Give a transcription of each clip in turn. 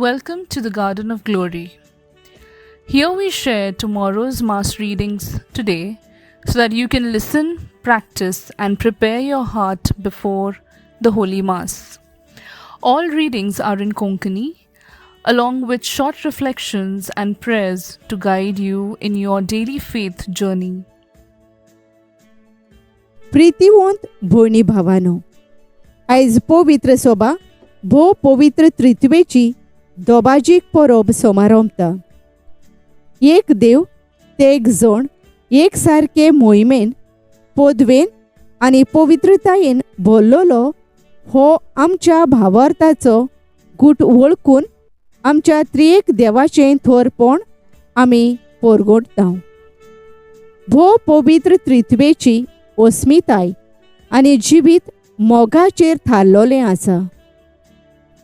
Welcome to the Garden of Glory. Here we share tomorrow's Mass readings today so that you can listen, practice, and prepare your heart before the Holy Mass. All readings are in Konkani, along with short reflections and prayers to guide you in your daily faith journey. प्रितीवंत भोयणी भावानो, आयज पवित्र सोबा भोव पवित्र त्रित्वेची दोबाजीक परब समारंभता. एक देव ते एक जण एक सारके मोहिमेन पोदवेन आनी पवित्रतायेन भरलोलो हो आमच्या भावार्थाचो गूट वळखून आमच्या त्रिएक देवाचें थोरपण आमी परगटता. भोव पवित्र त्रित्वेची अस्मिताय आनी जिवीत मोगाचेर थारलोलें आसा.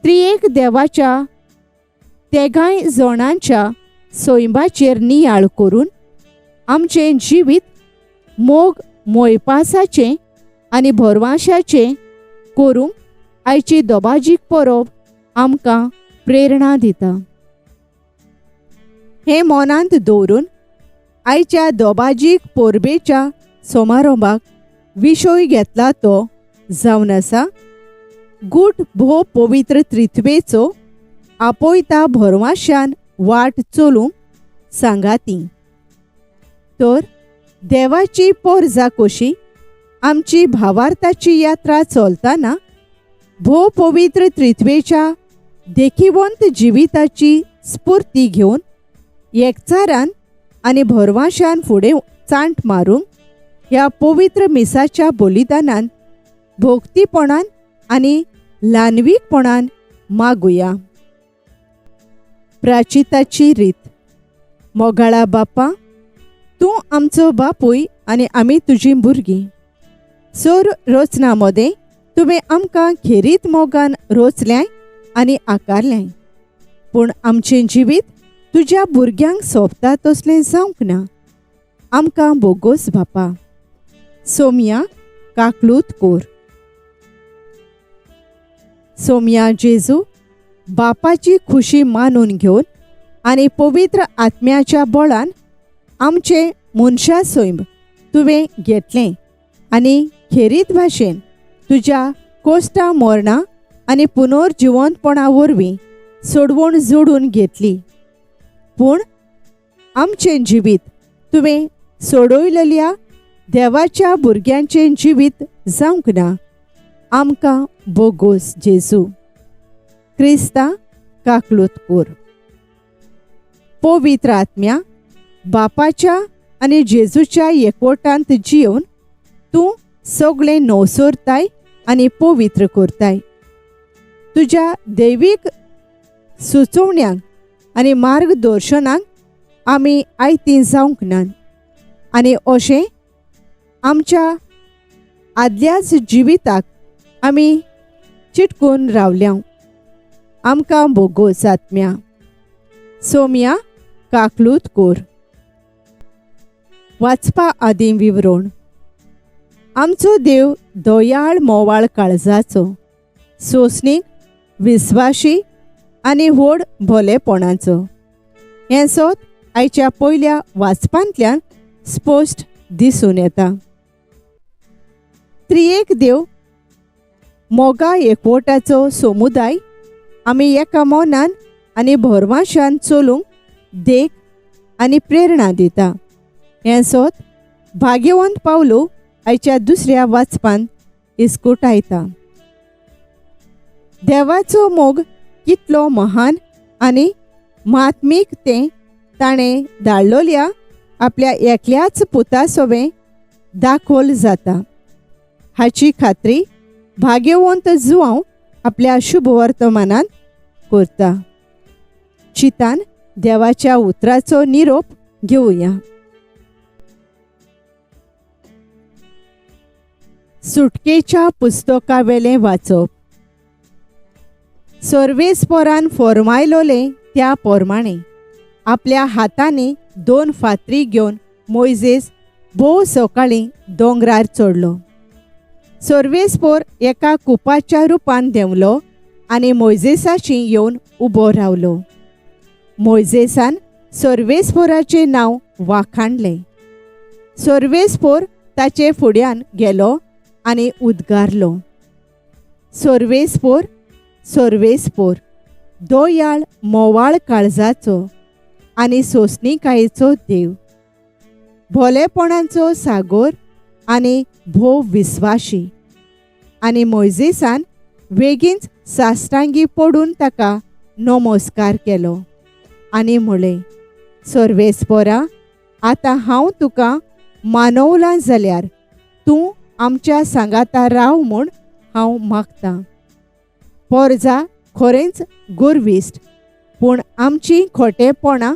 त्रिएक देवाच्या तेगाय जणांच्या सोयंबाचेर नियाळ करून आमचें जिवीत मोग मोयपासाचें आनी भरवशाचें करूंक आयची दोबाजीक परब आमकां प्रेरणा दिता. हे मनांत दवरून आयच्या दोबाजीक परबेच्या समारंभाक विशय घेतला तो जावन आसा गूट भोव पवित्र त्रित्वेचो आपोयता भरवशान वाट चलूंक सांगाती. तर देवाची पोरजा कशी आमची भावार्थाची यात्रा चलतना भोव पवित्र त्रित्वेच्या देखीवंत जिविताची स्फूर्ती घेवन एकचारान आनी भरवशान फुडें चांट मारूंक ह्या पवित्र मिसाच्या बलिदानान भोक्तीपणान आनी ल्हानवीकपणान मागुया. प्राचिताची रीत. मोगाळा बापा, तूं आमचो बापूय आनी आमी तुजीं भुरगीं. सोर रोचना मदें तुवें आमकां खेरीत मोगान रोचल्याय आनी आकारल्याय. पूण आमचें जिवीत तुज्या भुरग्यांक सोबता तसलें जावंक ना. आमकां बोगोस बापा. सोमया काकलूत कोर. सोमया जेजू, बापाची खुशी मानून घेवन आनी पवित्र आत्म्याच्या बळान आमचें मनशा सोयंब तुवें घेतलें आनी खेरीत भाशेन तुज्या कोश्टा मरणा आनी पुनर्जिवंतपणा वरवीं सोडवण जोडून घेतली. पूण आमचें जिवीत तुवें सोडयलेल्या देवाच्या भुरग्यांचें जिवीत जावंक ना. आमकां बोगोस जेजू. क्रिस्ता काकलूत कोर. पवित्र आत्म्या, बापाच्या आनी जेजूच्या एकवटांत जिवन तूं सगळें नवसोरताय आनी पवित्र करताय. तुज्या दैवीक सुचोवण्यांक आनी मार्गदर्शनाक आमी आयतीं जावंक ना आनी अशें आमच्या आदल्याच जिविताक आमी चिटकून रावल्या. आमकां बोगोस आत्म्या. सोमया काकलूत कोर. वाचपा आदीं विवरण. आमचो देव दयाळ मोवाळ काळजाचो, सोंसणीक, विस्वाशी आनी व्हड भोलेपणाचो. हें सोत आयच्या पयल्या वाचपांतल्यान स्पश्ट दिसून येता. त्रिएक देव मोगा एकवटाचो समुदाय आमी एका मनान आनी भरवशान चलूंक देख आनी प्रेरणा दिता. हें सोत भाग्यवंत पावलो आयच्या दुसऱ्या वाचपान इस्कुटायता. देवाचो मोग कितलो महान आनी मात्मीक तें ताणें धाडलोल्या आपल्या एकल्याच पुता सोबें दाखोल जाता. हाची खात्री भाग्यवंत जुवांव आपल्या शुभ वर्तमानांत करता. चितान देवाच्या उतराचो निरोप घेवया. सुटकेच्या पुस्तकावेलें वाचप. सर्वेस्परान फॉर्मायलोलें त्या प्रमाणें आपल्या हातांनी 2 फातरी घेवन मोइजेस भोव सकाळीं दोंगरार चडलो. सर्वेस्पोर एका कुपाच्या रुपान देंवलो आनी मोइजेसाची येवन उबो रावलो. मोइजेसान सर्वेस्पोराचें नांव वाखाणलें. सर्वेस्पोर ताचे फुड्यान गेलो आनी उद्गारलो, सर्वेस्पोर, सर्वेस्पोर, दोयाळ मोवाळ काळजाचो आनी सोंसणीकायेचो देव, भोलेपणाचो सागोर आनी भोव विस्वाशी. आनी मोइजेसान बेगीनच साश्टांगी पडून ताका नमस्कार केलो आनी म्हळें, सर्वेस्पोरा, आतां हांव तुका मानवलां जाल्यार तूं आमच्या सांगाता राव म्हूण हांव मागतां. पोरजा खरेंच गुरविस्ट, पूण आमची खोटेपणां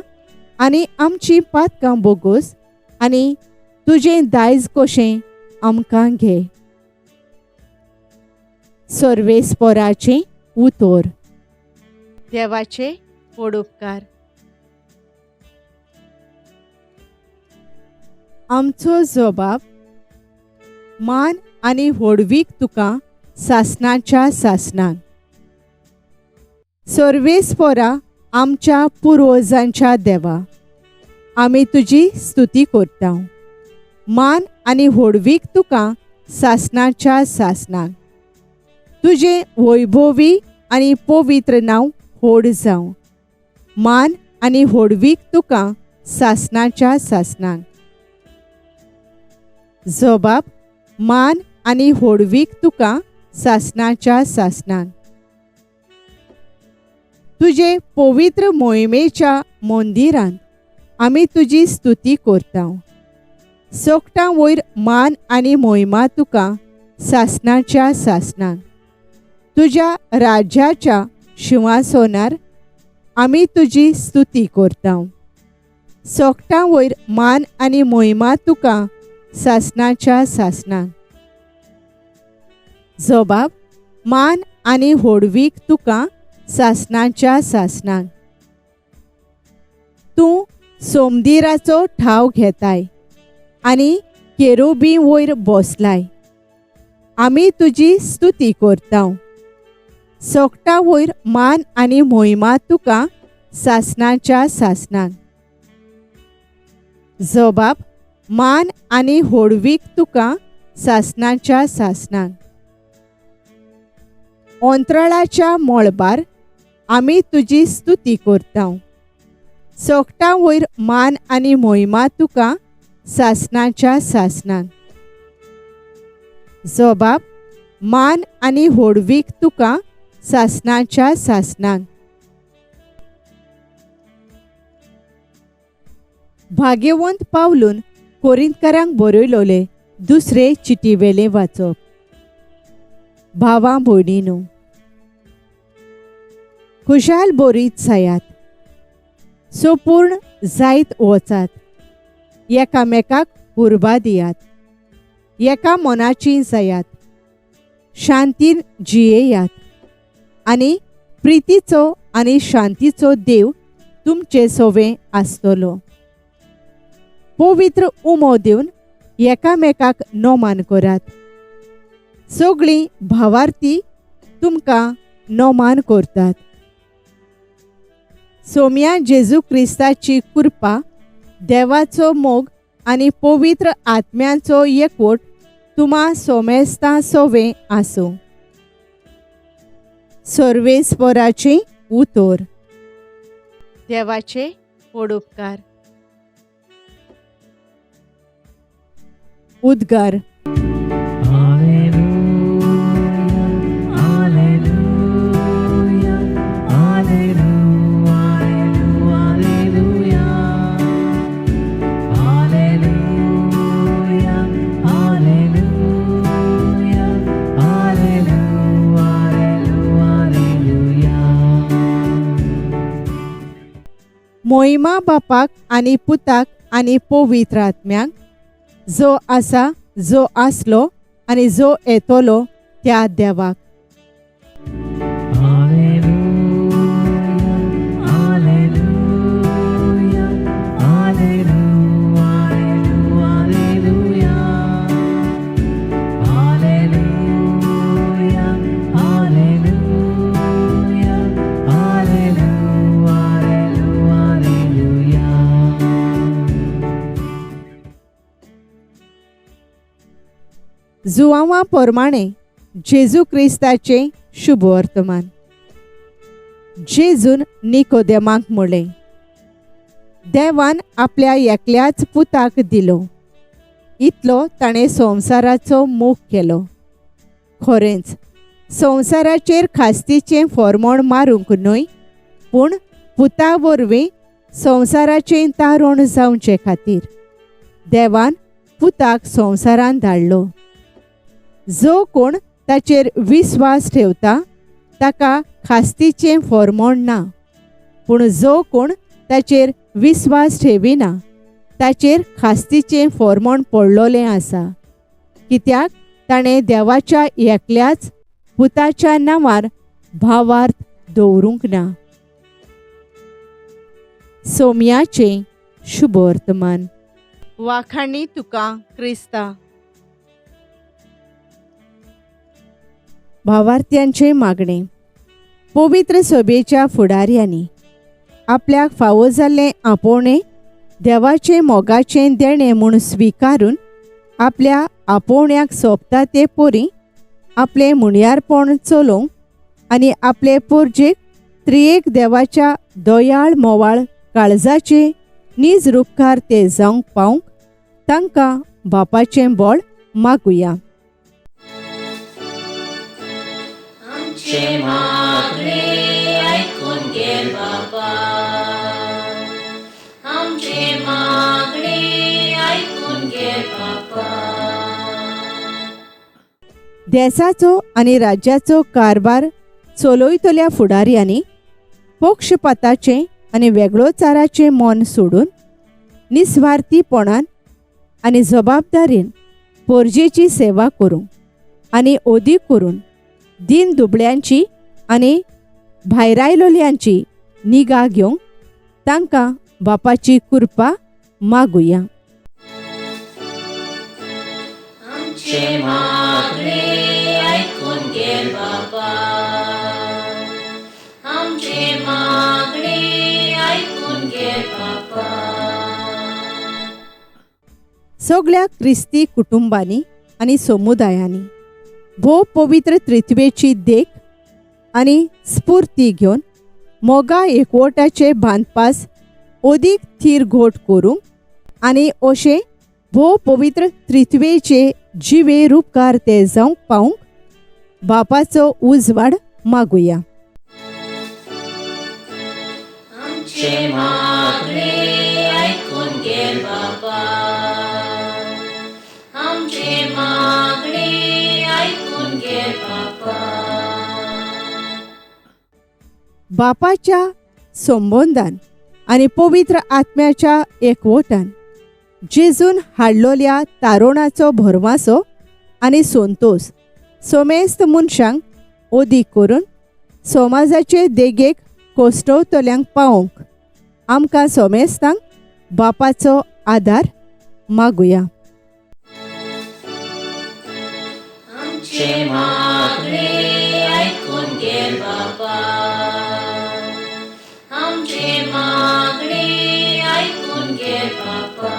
आनी आमची पातकां बोगूस आनी तुजें दायज कशें आमकां घे. सर्वेस्पोराचें उतर. देवाचे पडुपकार. आमचो जबाब मान आनी व्हडवीक तुका सासणाच्या सासणान. सर्वेस्पोरा आमच्या पुर्वजांच्या देवा, आमी तुजी स्तुती करता. मान आनी व्हडवीक तुका सासणाच्या सासणान. तुजें वैभवी आनी पवित्र नांव व्हड जावं. मान आनी व्हडवीक तुका सासणाच्या सासणान. जबाब मान आनी व्हडवीक तुका सासणाच्या सासणान. तुजे पवित्र मोहिमेच्या मंदिरांत आमी तुजी स्तुती करता. सोकटां वयर मान आनी मोहिमा तुका सासणाच्या सासणान. तुज्या राज्याच्या शिंवासोनार आमी तुजी स्तुती करता. सोकटां वयर मान आनी मोहिमा तुका सासणाच्या सासणान. जबाब मान आनी व्हडवीक तुका सासणाच्या सासणान. तूं सोमदिराचो ठाव घेताय आनी केरुबी वयर बसलाय. आमी तुजी स्तुती करता. सोकटां वयर मान आनी मोहिमा तुका सासणाच्या सासणान. जबाब मान आनी व्हडवीक तुका सासणाच्या सासणान. अंतराळाच्या मळबार आमी तुजी स्तुती करता. सोकटां वयर मान आनी मोहिमा तुका सासणाच्या सासणान. जबाब मान आनी व्हडवीक तुका सासणाच्या सासणान. भाग्यवंत पावलून कोरिंथकारांक बरयलोले दुसरे चिटीवेले वाचप. भावां भयणीनो, खुशाल बरीत जायात, सोपूर्ण जायत वचात, एकामेकाक उर्बा दियात, एका मनाची जायात, शांतीन जियेयात आनी प्रितीचो आनी शांतीचो देव तुमचे सोबे आसतलो. पवित्र उमो दिवन एकामेकाक नोमान करात. सगळीं भावार्थी तुमकां नोमान करतात. सोम्या जेजू क्रिस्ताची कृपा, देवाचो मोग आनी पवित्र आत्म्याचो एकवट तुमा सोमेस्तां सोवे आसूं. सर्वेस्पोराचें उतर. देवाचे पडुपकार. उद्गार. मोहिमा बापाक आनी पुताक आनी पवित्र आत्म्याक, जो आसा, जो आसलो आनी जो येतलो त्या देवाक. जुआंवा प्रमाणे जेजू क्रिस्ताचे शुभ वर्तमान. जेजून निकोदेमाक म्हणलें, देवान आपल्या एकल्याच पुताक दिलो, इतलो ताणें संवसाराचो मोग केलो. खरेंच संवसाराचेर खास्तीचें फर्मोण मारूंक न्हय, पूण पुता वरवीं संवसाराचें तारण जावचे खातीर देवान पुताक संवसारांत धाडलो. जो कोण ताचेर विस्वास ठेवता ताका खास्तीचें फर्मोण ना, पूण जो कोण ताचेर विस्वास ठेविना ताचेर खास्तीचें फर्मोण पडलोलें आसा, कित्याक ताणें देवाच्या एकल्याच पुताच्या नांवार भावार्थ दवरूंक ना. सोमयाचें शुभ वर्तमान. वाखाणी तुका क्रिस्ता. भावार्थ्यांचे मागणे. पवित्र सभेच्या फुडाऱ्यांनी आपल्याक फावो जाल्लें आपोवणें देवाचे मोगाचें देणें म्हूण स्विकारून आपल्या आपोवण्याक सोंपता ते परी आपलें मुणयारपण चलोवंक आनी आपले पोरजेक त्रियेक देवाच्या दोयाळ मोवाळ काळजाचे नीज उपकार ते जावंक पावंक तांकां बापाचें बळ मागुया. आमचे मागणे आयकून घे बाबा, आमचे मागणे आयकून घे बाबा. देशाचो आनी राज्याचो कारभार चलोयतल्या फुडाऱ्यांनी पक्षपाताचें आनी वेगळोचाराचें मन सोडून निस्वार्थीपणान आनी जबाबदारीन पोरजेची सेवा करूंक आनी ओदी करून दिन दुबळ्यांची आनी भायरायलोल्यांची निगा घेवंक तांकां बापाची कृपा मागुया. आमचे मागणे आयकून घे बाबा, आमचे मागणे आयकून घे बाबा. सगळ्या क्रिस्ती कुटुंबांनी आनी समुदायांनी भोव पवित्र त्रित्वेची देख आनी स्फूर्ती घेवन मोगा एकवटाचे बांदपास ओदीक थीर घोट करूंक आनी अशें भोव पवित्र त्रित्वेचे जिवे उपकार ते जावंक पावंक बापाचो उजवाड मागुया. आमचे मागणे आयकून घे बाबा, आमचे मागणे आयकून घे बाबा. बापाच्या संबंधान आनी पवित्र आत्म्याच्या एकवटान जेजून हाडलोल्या तारुणाचो भरवासो आनी संतोष सोमेस्त मनशांक ओदी करून समाजाचे देगेक कोश्टवतल्यांक पावोवंक आमकां सोमेस्तांक बापाचो आदार मागुया. आमचे मागणे आयकून घे बाबा, आमचे मागणे आयकून घे बाबा.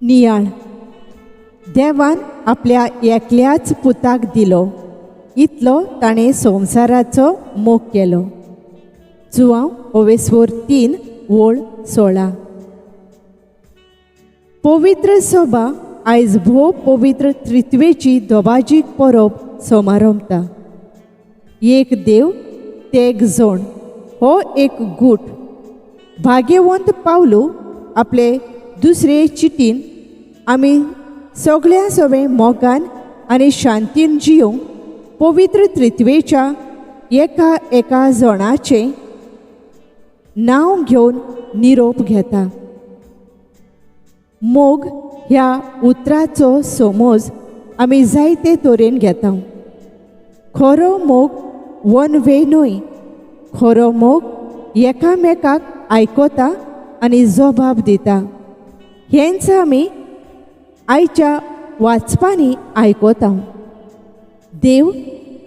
नियाळ. देवान आपल्या एकल्याच पुताक दिलो, इतलो ताणें संवसाराचो मोग केलो. जुआंव 3:16. पवित्र सभा आयज भोव पवित्र त्रित्वेची दोबाजीक परब समारंभता. एक देव तेग जोण हो एक गूट. भाग्यवंत पावलू आपले दुसरे चिटीन आमी सगळ्या सवे मोगान आनी शांतीन जियोंक पवित्र त्रित्वेच्या एका एका जोणाचें नांव घेवन निरोप घेता. मोग ह्या उतराचो समज आमी जायते तरेन घेता. खरो मोग वन वे न्हय. खरो मोग एकामेकाक आयकोता आनी जबाब दिता. हेंच आमी आयच्या वाचपांनी आयकोता. देव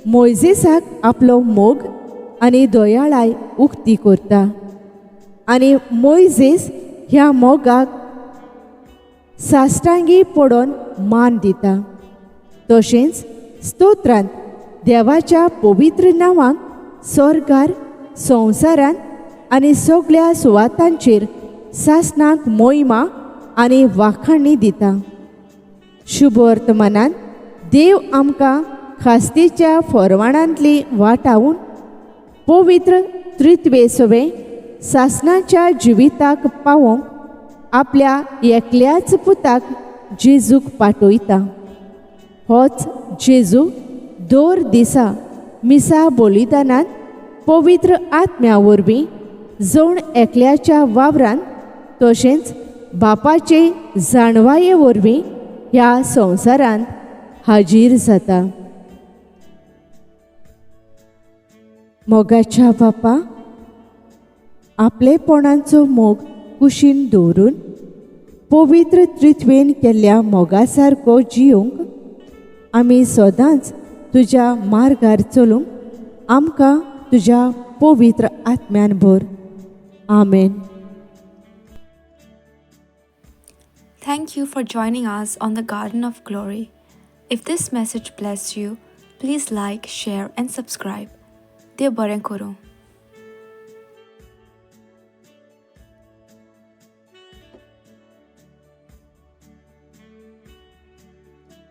मोइजेसाक आपलो मोग आनी दोयाळाय उक्ती करता आनी मोइजेस ह्या मोगाक साश्टांगी पडोन मान दिता. तशेंच स्तोत्रांत देवाच्या पवित्र नांवांक स्वर्गार, संवसारांत आनी सगळ्या सुवातांचेर सासणाक मोहिमा आनी वाखाणणी दिता. शुभ वर्तमानांत देव आमकां खास्तीच्या फरमाणांतली वाटावून पवित्र त्रित्वेसवे सासणाच्या जिविताक पावोवंक आपल्या एकल्याच पुताक जेजूक पाठयता. होच जेजू दर दिसा मिसा बलिदानांत पवित्र आत्म्या वरवीं जण एकल्याच्या वावरांत तशेंच बापाचे जाणवाये वरवीं ह्या संवसारांत हाजीर जाता. मोगाच्या बापा, आपलेपणांचो मोग कुशीन दवरून पवित्र त्रित्वेन केल्ल्या मोगा सारको जियोंक आमी सदांच तुज्या मार्गार चलूंक आमकां तुज्या पवित्र आत्म्यान भर. आमेन. Thank you for joining us on the Garden of Glory. If this message blessed you, please like, share, and subscribe. देव बरें करूं.